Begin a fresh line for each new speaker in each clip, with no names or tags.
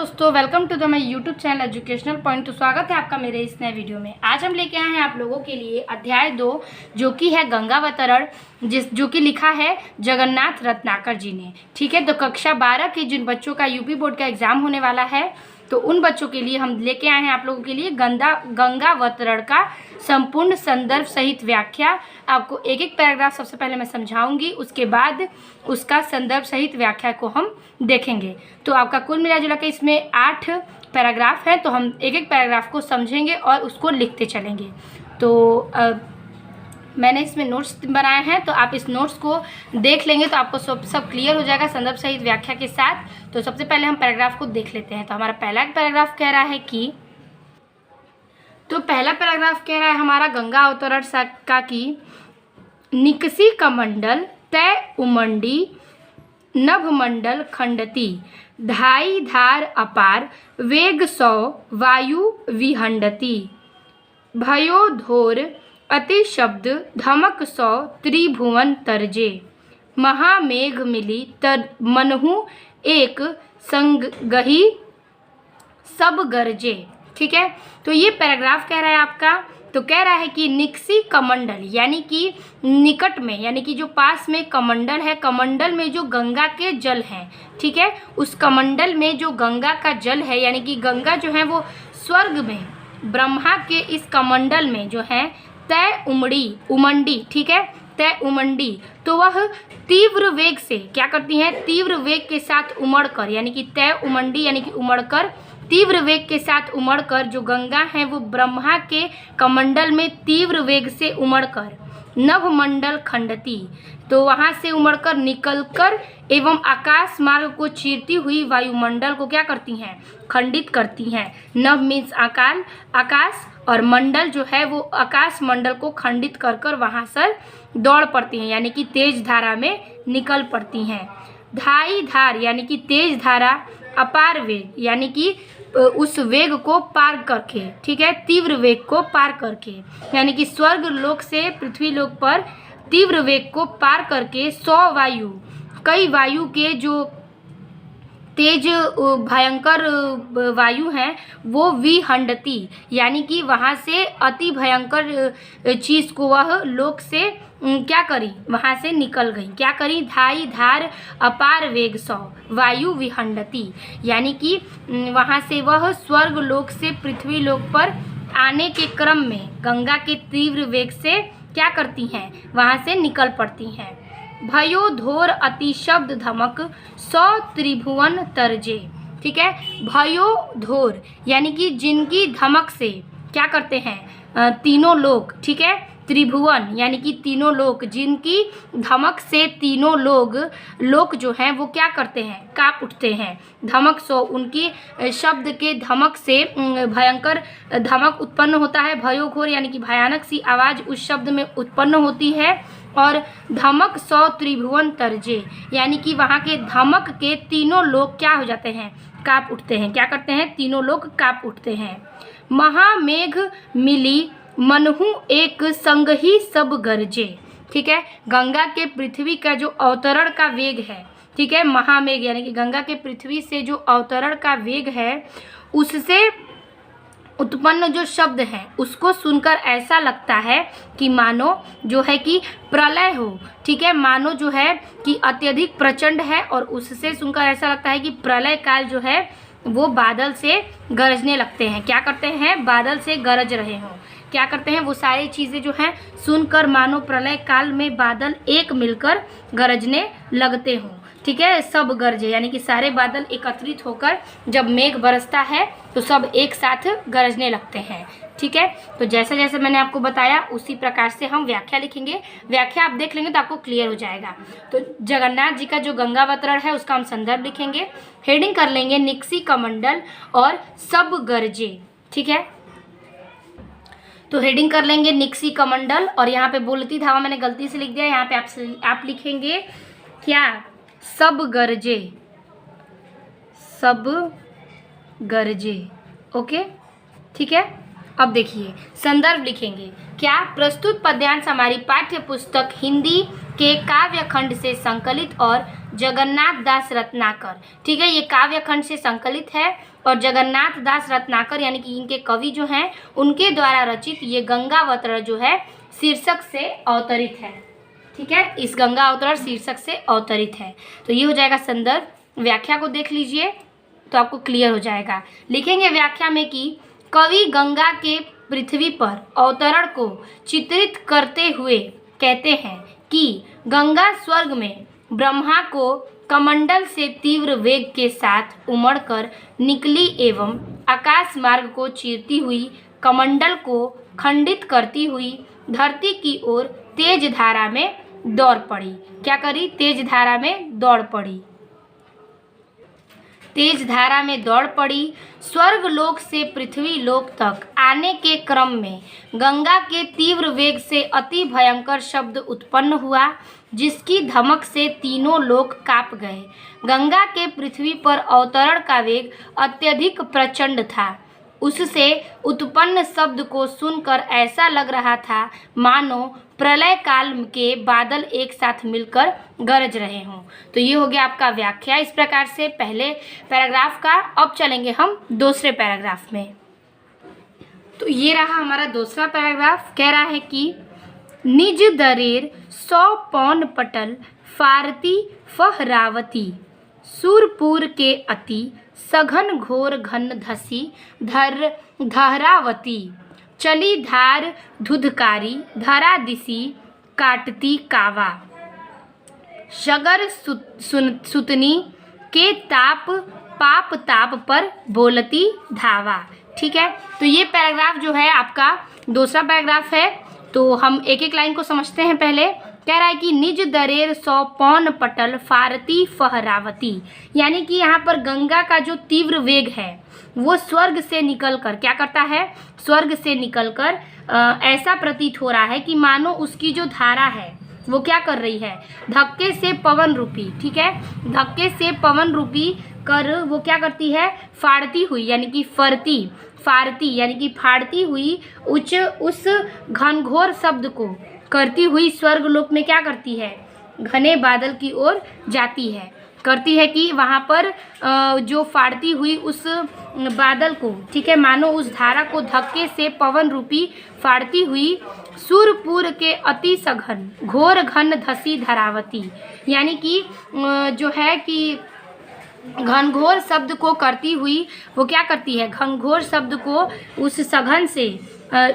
दोस्तों, welcome to the my YouTube channel educational point. तो स्वागत है आपका मेरे इस नए वीडियो में। आज हम लेके आए हैं आप लोगों के लिए अध्याय 2 जो कि है गंगावतरण, जो कि लिखा है जगन्नाथ रत्नाकर जी ने। ठीक है, तो कक्षा 12 के जिन बच्चों का यूपी बोर्ड का एग्जाम होने वाला है तो उन बच्चों के लिए हम लेके आए हैं आप लोगों के लिए गंगावतरण का संपूर्ण संदर्भ सहित व्याख्या। आपको एक एक पैराग्राफ सबसे पहले मैं समझाऊंगी, उसके बाद उसका संदर्भ सहित व्याख्या को हम देखेंगे। तो आपका कुल मिला जुला के इसमें 8 पैराग्राफ है, तो हम एक एक पैराग्राफ को समझेंगे और उसको लिखते चलेंगे। तो मैंने इसमें नोट्स बनाए हैं, तो आप इस नोट्स को देख लेंगे तो आपको सब क्लियर हो जाएगा संदर्भ सहित व्याख्या के साथ। तो सबसे पहले हम पैराग्राफ को देख लेते हैं। तो हमारा पहला पैराग्राफ कह रहा है कि पहला पैराग्राफ कह रहा है हमारा गंगा अवतरण का कि निकसी कमंडल तय उमंडी नभमंडल खंडती धाई धार अपार वेग 100 वायु विहंडती भयो धोर अति शब्द धमक 100 त्रिभुवन तरजे महामेघ मिली तर मनहु एक संगहि सब गरजे। ठीक है, तो ये पैराग्राफ कह रहा है आपका। तो कह रहा है कि निकसी कमंडल यानी कि निकट में, यानी कि जो पास में कमंडल है, कमंडल में जो गंगा के जल हैं, ठीक है, उस कमंडल में जो गंगा का जल है, यानी कि गंगा जो है वो स्वर्ग में ब्रह्मा के इस कमंडल में जो है तय उमंडी, ठीक है, तय उमंडी, तो वह तीव्र वेग से क्या करती हैं, तीव्र वेग के साथ उमड़कर, यानी कि तय उमंडी यानी कि उमड़कर, तीव्र वेग के साथ उमड़कर जो गंगा है वो ब्रह्मा के कमंडल में तीव्र वेग से उमड़कर नभमंडल खंडती, तो वहाँ से उमड़कर निकलकर एवं आकाश मार्ग को चीरती हुई वायुमंडल को क्या करती हैं, खंडित करती हैं। नभ मीन्स आकाश और मंडल जो है वो आकाश मंडल को खंडित कर कर वहाँ से दौड़ पड़ती हैं, यानी कि तेज धारा में निकल पड़ती हैं। धाई धार यानी कि तेज धारा, अपार वेग यानी कि उस वेग को पार करके, ठीक है, तीव्र वेग को पार करके, यानी कि स्वर्ग लोक से पृथ्वी लोक पर तीव्र वेग को पार करके 100 वायु, कई वायु के जो तेज भयंकर वायु हैं वो विहंडती, यानी कि वहाँ से अति भयंकर चीज़ को वह लोक से क्या करी, वहाँ से निकल गई, क्या करी, धाई धार अपार वेग 100 वायु विहंडती, यानी कि वहाँ से वह स्वर्ग लोक से पृथ्वी लोक पर आने के क्रम में गंगा के तीव्र वेग से क्या करती हैं, वहाँ से निकल पड़ती हैं। भयो धोर अति शब्द धमक 100 त्रिभुवन तरजे, ठीक है, भयो धोर यानी कि जिनकी धमक से क्या करते हैं तीनों लोग, ठीक है, त्रिभुवन यानी कि तीनों लोग, जिनकी धमक से तीनों लोग जो हैं वो क्या करते हैं, कांप उठते हैं। धमक 100 उनकी शब्द के धमक से भयंकर धमक उत्पन्न होता है। भयो घोर यानी कि भयानक सी आवाज़ उस शब्द में उत्पन्न होती है। और धमक 100 त्रिभुवन तरजे यानी कि वहाँ के धमक के तीनों लोग क्या हो जाते हैं, कांप उठते हैं, क्या करते हैं, तीनों लोग कांप उठते हैं। महामेघ मिली मनहु एक संग ही सब गरजे, ठीक है, गंगा के पृथ्वी का जो अवतरण का वेग है, ठीक है, महामेघ यानी कि गंगा के पृथ्वी से जो अवतरण का वेग है उससे उत्पन्न जो शब्द हैं उसको सुनकर ऐसा लगता है कि मानो जो है कि प्रलय हो, ठीक है, मानो जो है कि अत्यधिक प्रचंड है, और उससे सुनकर ऐसा लगता है कि प्रलय काल जो है वो बादल से गरजने लगते हैं, क्या करते हैं, बादल से गरज रहे हों, क्या करते हैं, वो सारी चीज़ें जो हैं सुनकर मानो प्रलय काल में बादल एक मिलकर गरजने लगते हों, ठीक है, सब गरजे यानी कि सारे बादल एकत्रित होकर जब मेघ बरसता है तो सब एक साथ गरजने लगते हैं। ठीक है, तो जैसे जैसे मैंने आपको बताया उसी प्रकार से हम व्याख्या लिखेंगे। व्याख्या आप देख लेंगे तो आपको क्लियर हो जाएगा। तो जगन्नाथ जी का जो गंगावतरण है उसका हम संदर्भ लिखेंगे, हेडिंग कर लेंगे निकसी कमंडल और सब गरजे, ठीक है, तो हेडिंग कर लेंगे निकसी कमंडल, और यहाँ पे बोलती धावा मैंने गलती से लिख दिया, यहाँ पे आप लिखेंगे क्या, सब गरजे, सब गरजे, ओके, ठीक है। अब देखिए संदर्भ लिखेंगे क्या, प्रस्तुत पद्यांश हमारी पाठ्य पुस्तक हिंदी के काव्य खंड से संकलित और जगन्नाथ दास रत्नाकर। ठीक है, ये काव्य खंड से संकलित है और जगन्नाथ दास रत्नाकर यानी कि इनके कवि जो हैं उनके द्वारा रचित ये गंगावतरण जो है शीर्षक से अवतरित है। ठीक है, इस गंगावतरण शीर्षक से अवतरित है। तो ये हो जाएगा संदर्भ। व्याख्या को देख लीजिए तो आपको क्लियर हो जाएगा। लिखेंगे व्याख्या में कि कवि गंगा के पृथ्वी पर अवतरण को चित्रित करते हुए कहते हैं कि गंगा स्वर्ग में ब्रह्मा को कमंडल से तीव्र वेग के साथ उमड़कर निकली एवं आकाश मार्ग को चीरती हुई कमंडल को खंडित करती हुई धरती की ओर तेज धारा में दौड़ पड़ी। क्या करी? तेज धारा में दौड़ पड़ी। तेज धारा में दौड़ पड़ी। स्वर्ग लोक से पृथ्वी लोक तक आने के क्रम में गंगा के तीव्र वेग से अति भयंकर शब्द उत्पन्न हुआ, जिसकी धमक से तीनों लोक कांप गए। गंगा के पृथ्वी पर अवतरण का वेग अत्यधिक प्रचंड था। उससे उत्पन्न शब्द को सुनकर ऐसा लग रहा था मानो प्रलय काल के बादल एक साथ मिलकर गरज रहे हों। तो ये हो गया आपका व्याख्या इस प्रकार से पहले पैराग्राफ का। अब चलेंगे हम दूसरे पैराग्राफ में। तो ये रहा हमारा दूसरा पैराग्राफ। कह रहा है कि निज दरेर 100 पौन पटल फारती फहरावती, सूरपुर के अति सघन घोर घन धसी धरावती, चली धार धुधकारी धरा दिसी काटती कावा, शगर सुतनी के ताप पाप ताप पर बोलती धावा। ठीक है, तो ये पैराग्राफ जो है आपका दूसरा पैराग्राफ है। तो हम एक एक लाइन को समझते हैं। पहले कह रहा है कि निज दरेर 100 पौन पटल फारती फहरावती, यानी कि यहाँ पर गंगा का जो तीव्र वेग है वो स्वर्ग से निकलकर क्या करता है? स्वर्ग से निकलकर ऐसा प्रतीत हो रहा है कि मानो उसकी जो धारा है वो क्या कर रही है? धक्के से पवन रूपी, ठीक है, धक्के से पवन रूपी कर वो क्या करती है? फाड़ती हुई, यानी कि फाड़ती यानी कि फाड़ती हुई उस घनघोर शब्द को करती हुई स्वर्ग लोक में क्या करती है? घने बादल की ओर जाती है। करती है कि वहाँ पर जो फाड़ती हुई उस बादल को, ठीक है, मानो उस धारा को धक्के से पवन रूपी फाड़ती हुई सूरपुर के अति सघन घोर घन धसी धरावती, यानी कि जो है कि घनघोर शब्द को करती हुई वो क्या करती है? घनघोर शब्द को उस सघन से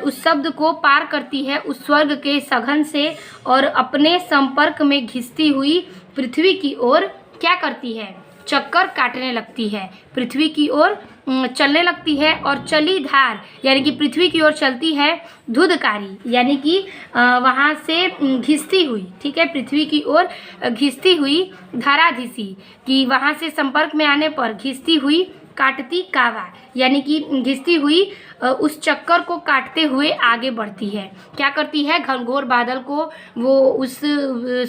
उस शब्द को पार करती है उस स्वर्ग के सघन से और अपने संपर्क में घिसती हुई पृथ्वी की ओर क्या करती है? चक्कर काटने लगती है, पृथ्वी की ओर चलने लगती है। और चली धार यानी कि पृथ्वी की ओर चलती है धुधकारी, यानी कि वहाँ से घिसती हुई, ठीक है, पृथ्वी की ओर घिसती हुई धराधीसी कि वहाँ से संपर्क में आने पर घिसती हुई काटती कावा, यानी कि घिसती हुई उस चक्कर को काटते हुए आगे बढ़ती है। क्या करती है? घनघोर बादल को वो उस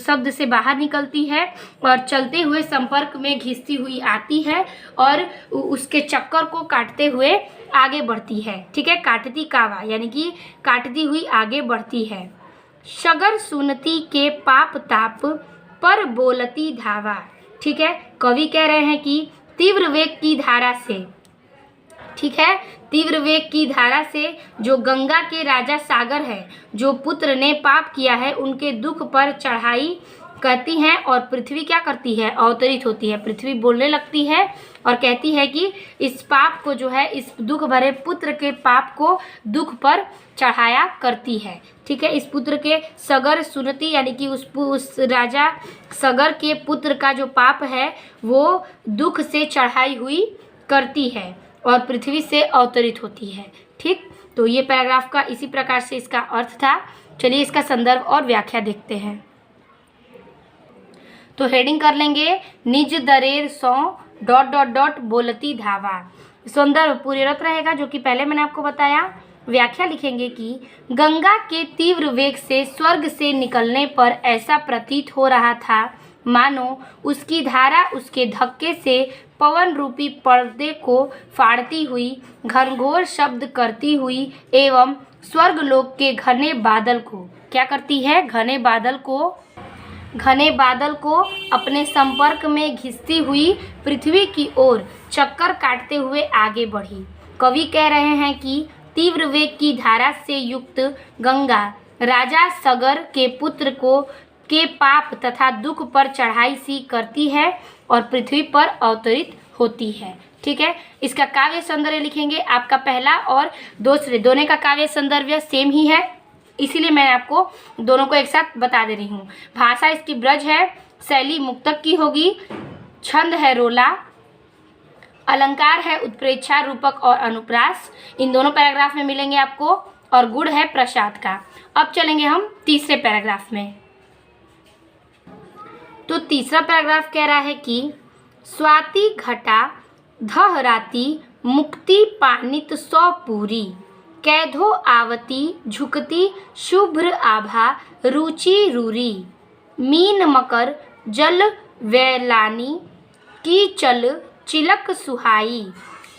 शब्द से बाहर निकलती है और चलते हुए संपर्क में घिसती हुई आती है और उसके चक्कर को काटते हुए आगे बढ़ती है। ठीक है, काटती कावा यानी कि काटती हुई आगे बढ़ती है। शगर सुनती के पाप ताप पर बोलती धावा। ठीक है, कवि कह रहे हैं कि तीव्र वेग की धारा से, ठीक है, तीव्र वेग की धारा से जो गंगा के राजा सागर है, जो पुत्र ने पाप किया है, उनके दुख पर चढ़ाई करती हैं और पृथ्वी क्या करती है? अवतरित होती है। पृथ्वी बोलने लगती है और कहती है कि इस पाप को जो है, इस दुख भरे पुत्र के पाप को दुख पर चढ़ाया करती है। ठीक है, इस पुत्र के सगर सुनती यानी कि उस राजा सगर के पुत्र का जो पाप है वो दुख से चढ़ाई हुई करती है और पृथ्वी से अवतरित होती है। ठीक, तो ये पैराग्राफ का इसी प्रकार से इसका अर्थ था। चलिए इसका संदर्भ और व्याख्या देखते हैं। तो हेडिंग कर लेंगे निज दरेर 100 ... बोलती धावा। संदर्भ पूरे रत रहेगा जो कि पहले मैंने आपको बताया। व्याख्या लिखेंगे कि गंगा के तीव्र वेग से स्वर्ग से निकलने पर ऐसा प्रतीत हो रहा था मानो उसकी धारा उसके धक्के से पवन रूपी पर्दे को फाड़ती हुई, घनघोर शब्द करती हुई एवं स्वर्गलोक के घने बादल को क्या करती है? घने बादल को घने बादल को अपने संपर्क में घिसती हुई पृथ्वी की ओर चक्कर काटते हुए आगे बढ़ी। कवि कह रहे हैं कि तीव्र वेग की धारा से युक्त गंगा राजा सगर के पुत्र को के पाप तथा दुख पर चढ़ाई सी करती है और पृथ्वी पर अवतरित होती है। ठीक है, इसका काव्य सौंदर्य लिखेंगे। आपका पहला और दूसरे दोनों का काव्य सौंदर्य सेम ही है, इसीलिए मैं आपको दोनों को एक साथ बता दे रही हूँ। भाषा इसकी ब्रज है, शैली मुक्तक की होगी, छंद है रोला, अलंकार है उत्प्रेक्षा, रूपक और अनुप्रास, इन दोनों पैराग्राफ में मिलेंगे आपको, और गुण है प्रसाद का। अब चलेंगे हम तीसरे पैराग्राफ में। तो तीसरा पैराग्राफ कह रहा है कि स्वाति घटा धहराती मुक्ति पानित सौ पूरी, कैधो आवती झुकती शुभ्र आभा रुचि रूरी, मीन मकर जल वैलानी की चल चिलक सुहाई,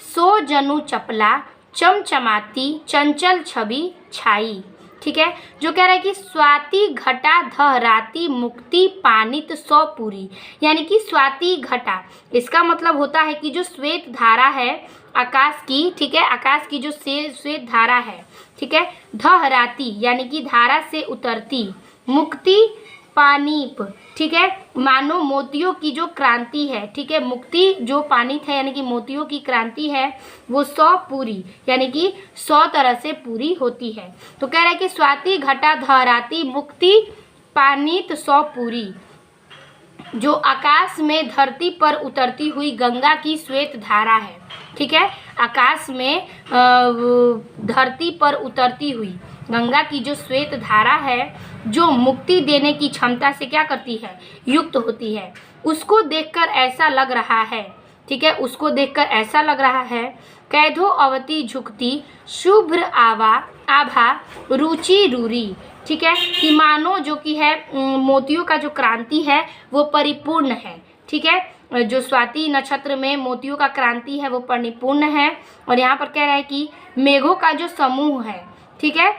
सो जनु चपला चमचमाती चंचल छवि छाई। ठीक है, जो कह रहा है कि स्वाति घटा धहराती मुक्ति पानित सौ पूरी, यानी कि स्वाति घटा, इसका मतलब होता है कि जो श्वेत धारा है आकाश की, ठीक है, आकाश की जो श्वेत धारा है, ठीक है, धहराती यानी कि धारा से उतरती, मुक्ति पानीप, ठीक है, मानो मोतियों की जो क्रांति है, ठीक है, मुक्ति जो पानित है यानी कि मोतियों की क्रांति है, वो 100 पूरी यानी कि 100 तरह से पूरी होती है। तो कह रहा है कि स्वाति घटा धहराती मुक्ति पानित 100 पूरी, जो आकाश में धरती पर उतरती हुई गंगा की श्वेत धारा है। ठीक है, आकाश में धरती पर उतरती हुई गंगा की जो श्वेत धारा है, जो मुक्ति देने की क्षमता से क्या करती है, युक्त होती है, उसको देखकर ऐसा लग रहा है, ठीक है, उसको देखकर ऐसा लग रहा है, कैधो अवती झुकती शुभ्र आभा रुचि रूरी, ठीक है, कि मानो जो कि है मोतियों का जो क्रांति है वो परिपूर्ण है। ठीक है, जो स्वाति नक्षत्र में मोतियों का क्रांति है वो परिपूर्ण है। और यहाँ पर कह रहा है कि मेघों का जो समूह है, ठीक है,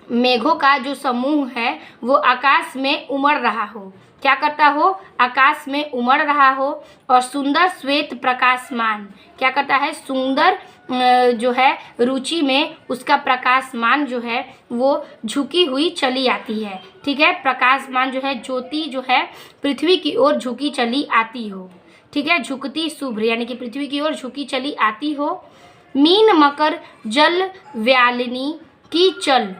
मेघों का जो समूह है वो आकाश में उमड़ रहा हो, क्या करता हो, आकाश में उमड़ रहा हो, और सुंदर श्वेत प्रकाशमान क्या करता है, सुंदर जो है रुचि में उसका प्रकाशमान जो है वो झुकी हुई चली आती है। ठीक है, प्रकाशमान जो है ज्योति जो है पृथ्वी की ओर झुकी चली आती हो। ठीक है, झुकती शुभ्र यानी कि पृथ्वी की ओर झुकी चली आती हो। मीन मकर जल व्यालिनी की चल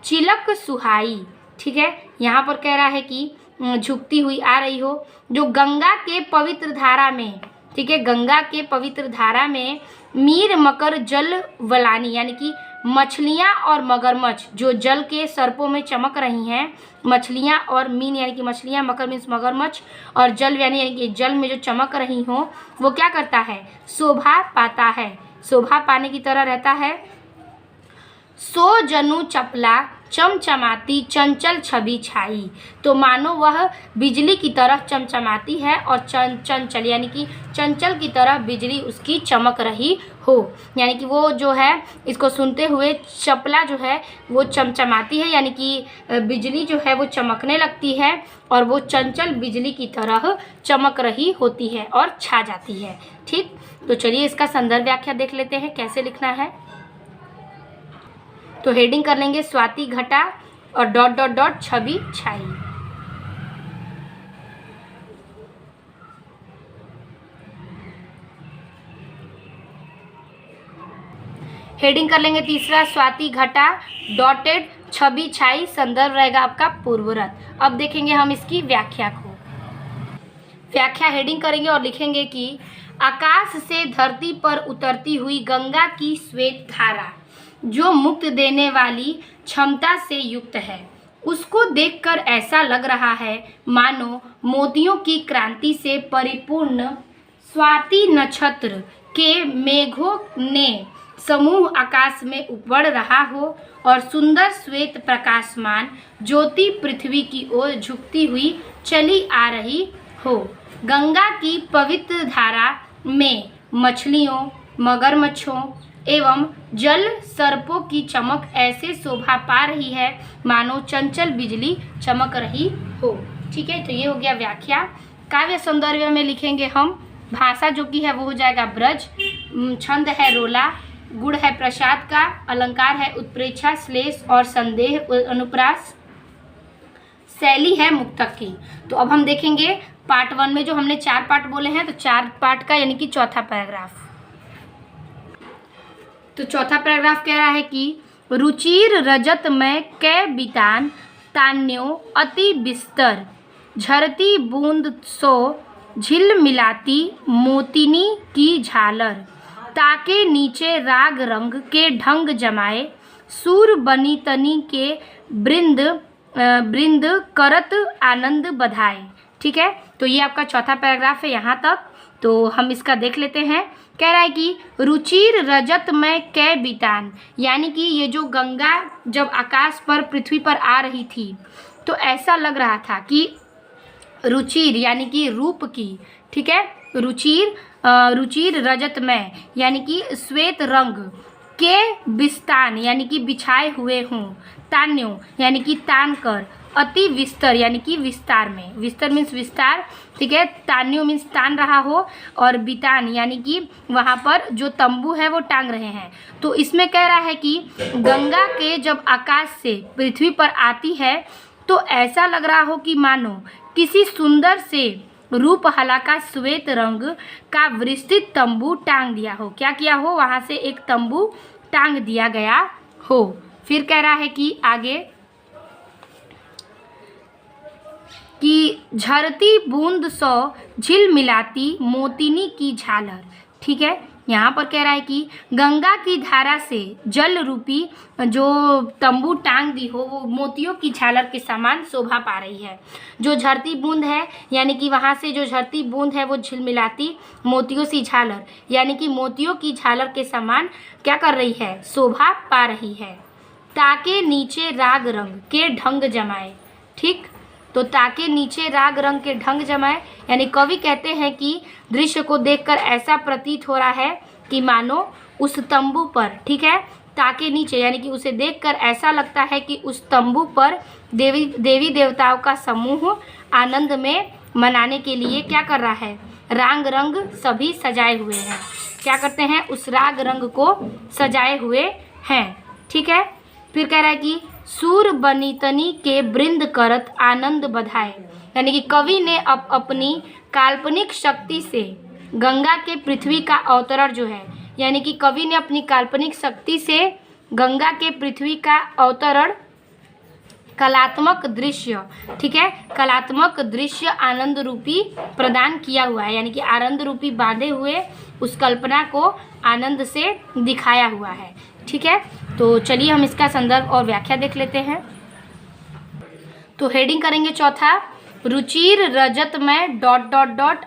चिलक सुहाई। ठीक है, यहाँ पर कह रहा है कि झुकती हुई आ रही हो, जो गंगा के पवित्र धारा में, ठीक है, गंगा के पवित्र धारा में मीर मकर जल वलानी यानी कि मछलियाँ और मगरमच्छ जो जल के सर्पों में चमक रही हैं, मछलियाँ और मीन यानी कि मछलियाँ, मकर मीन्स मगरमच्छ, और जल यानी कि जल में जो चमक रही हो वो क्या करता है, शोभा पाता है, शोभा पाने की तरह रहता है। सो जनु चपला चमचमाती चंचल छवि छाई, तो मानो वह बिजली की तरह चमचमाती है और चंचल यानी कि चंचल की तरह बिजली उसकी चमक रही हो, यानी कि वो जो है इसको सुनते हुए चपला जो है वो चमचमाती है, यानी कि बिजली जो है वो चमकने लगती है और वो चंचल बिजली की तरह चमक रही होती है और छा जाती है। ठीक, तो चलिए इसका संदर्भ व्याख्या देख लेते हैं कैसे लिखना है। तो हेडिंग कर लेंगे स्वाति घटा और डॉट डॉट डॉट छवि छाई। हेडिंग कर लेंगे तीसरा स्वाति घटा डॉटेड छवि छाई, संदर्भ रहेगा आपका पूर्वरत। अब देखेंगे हम इसकी व्याख्या को। व्याख्या हेडिंग करेंगे और लिखेंगे कि आकाश से धरती पर उतरती हुई गंगा की श्वेत धारा जो मुक्त देने वाली क्षमता से युक्त है, उसको देखकर ऐसा लग रहा है मानो मोतियों की क्रांति से परिपूर्ण स्वाति नक्षत्र के मेघों ने समूह आकाश में उपड़ रहा हो और सुंदर श्वेत प्रकाशमान ज्योति पृथ्वी की ओर झुकती हुई चली आ रही हो। गंगा की पवित्र धारा में मछलियों, मगरमच्छों एवं जल सर्पों की चमक ऐसे शोभा पा रही है मानो चंचल बिजली चमक रही हो। ठीक है, तो ये हो गया व्याख्या। काव्य सौंदर्य में लिखेंगे हम भाषा जो कि है वो हो जाएगा ब्रज, छंद है रोला, गुण है प्रसाद का, अलंकार है उत्प्रेक्षा, श्लेष और संदेह अनुप्रास, शैली है मुक्तक की। तो अब हम देखेंगे पार्ट 1 में जो हमने 4 पार्ट बोले हैं, तो 4 पार्ट का यानी कि चौथा पैराग्राफ। तो चौथा पैराग्राफ कह रहा है कि रुचिर रजत में कै बितान, तान्यो अति बिस्तर, झरती बूंद सो झिल मिलाती, मोतिनी की झालर, ताके नीचे राग रंग के ढंग जमाए, सूर बनी तनी के बृंद करत आनंद बधाए। ठीक है, तो ये आपका चौथा पैराग्राफ है यहाँ तक। तो हम इसका देख लेते हैं। कह रहा है कि रुचिर रजत में कै बितान, यानी कि ये जो गंगा जब आकाश पर पृथ्वी पर आ रही थी तो ऐसा लग रहा था कि रुचिर यानी कि रूप की, ठीक है, रुचिर रजत में यानी कि श्वेत रंग के बिस्तान यानी कि बिछाए हुए हों, तान्यों यानी कि तान कर, अति विस्तर यानी कि विस्तार में, विस्तर मीन्स विस्तार, ठीक है, तान्यों मीन्स तान रहा हो, और बितान यानी कि वहाँ पर जो तंबू है वो टांग रहे हैं। तो इसमें कह रहा है कि गंगा के जब आकाश से पृथ्वी पर आती है तो ऐसा लग रहा हो कि मानो किसी सुंदर से रूपहला का श्वेत रंग का विस्तृत तंबू टांग दिया हो। क्या किया हो? वहाँ से एक तंबू टांग दिया गया हो। फिर कह रहा है कि आगे कि झरती बूंद सौ झिल मिलाती मोतिनी की झालर। ठीक है, यहाँ पर कह रहा है कि गंगा की धारा से जल रूपी जो तंबू टांग दी हो वो मोतियों की झालर के समान शोभा पा रही है। जो झरती बूंद है यानी कि वहाँ से जो झरती बूंद है वो झिलमिलाती मोतियों सी झालर यानी कि मोतियों की झालर के समान क्या कर रही है? शोभा पा रही है। ताके नीचे राग रंग के ढंग जमाए। ठीक, तो ताके नीचे राग रंग के ढंग जमाए यानी कवि कहते हैं कि दृश्य को देखकर ऐसा प्रतीत हो रहा है कि मानो उस तंबू पर, ठीक है, ताके नीचे यानी कि उसे देखकर ऐसा लगता है कि उस तंबू पर देवी देवताओं का समूह आनंद में मनाने के लिए क्या कर रहा है? राग रंग सभी सजाए हुए हैं। क्या करते हैं? उस राग रंग को सजाए हुए हैं। ठीक है, फिर कह रहा है कि सूर बनीतनी के बृंद करत आनंद बधाए यानी कि कवि ने अपनी काल्पनिक शक्ति से गंगा के पृथ्वी का अवतरण जो है यानी कि कवि ने अपनी काल्पनिक शक्ति से गंगा के पृथ्वी का अवतरण कलात्मक दृश्य, ठीक है, कलात्मक दृश्य आनंद रूपी प्रदान किया हुआ है यानी कि आनंद रूपी बांधे हुए उस कल्पना को आनंद से दिखाया हुआ है। ठीक है, तो चलिए हम इसका संदर्भ और व्याख्या देख लेते हैं। तो हेडिंग करेंगे चौथा, रुचिर रजत में ...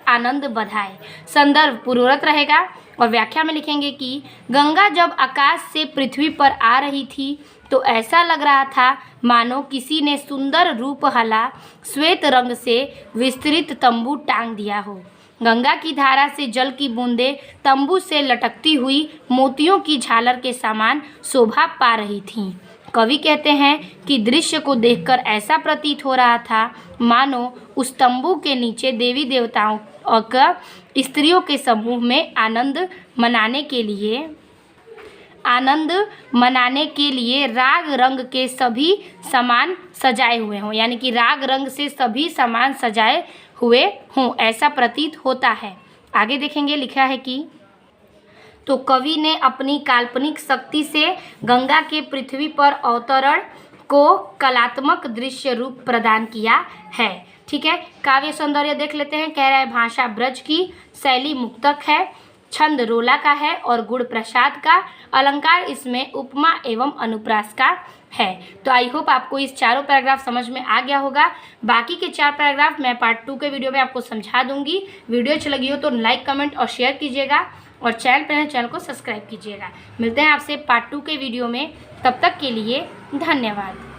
आनंद बधाए। संदर्भ पूर्वरत रहेगा और व्याख्या में लिखेंगे कि गंगा जब आकाश से पृथ्वी पर आ रही थी तो ऐसा लग रहा था मानो किसी ने सुंदर रूपहला श्वेत रंग से विस्तृत तंबू टांग दिया हो। गंगा की धारा से जल की बूंदें तंबू से लटकती हुई मोतियों की झालर के समान शोभा पा रही थीं। कवि कहते हैं कि दृश्य को देखकर ऐसा प्रतीत हो रहा था मानो उस तंबू के नीचे देवी देवताओं का स्त्रियों के समूह में आनंद मनाने के लिए राग रंग के सभी सामान सजाए हुए हों यानी कि राग रंग से सभी सामान सजाए हुए हों, ऐसा प्रतीत होता है। आगे देखेंगे, लिखा है कि तो कवि ने अपनी काल्पनिक शक्ति से गंगा के पृथ्वी पर अवतरण को कलात्मक दृश्य रूप प्रदान किया है। ठीक है, काव्य सौंदर्य देख लेते हैं। कह रहा है भाषा ब्रज की, शैली मुक्तक है, छंद रोला का है और गुण प्रसाद का, अलंकार इसमें उपमा एवं अनुप्रास का है। तो आई होप आपको इस चारों पैराग्राफ समझ में आ गया होगा। बाकी के 4 पैराग्राफ मैं पार्ट 2 के वीडियो में आपको समझा दूंगी। वीडियो अच्छी लगी हो तो लाइक, कमेंट और शेयर कीजिएगा और चैनल को सब्सक्राइब कीजिएगा। मिलते हैं आपसे पार्ट 2 के वीडियो में, तब तक के लिए धन्यवाद।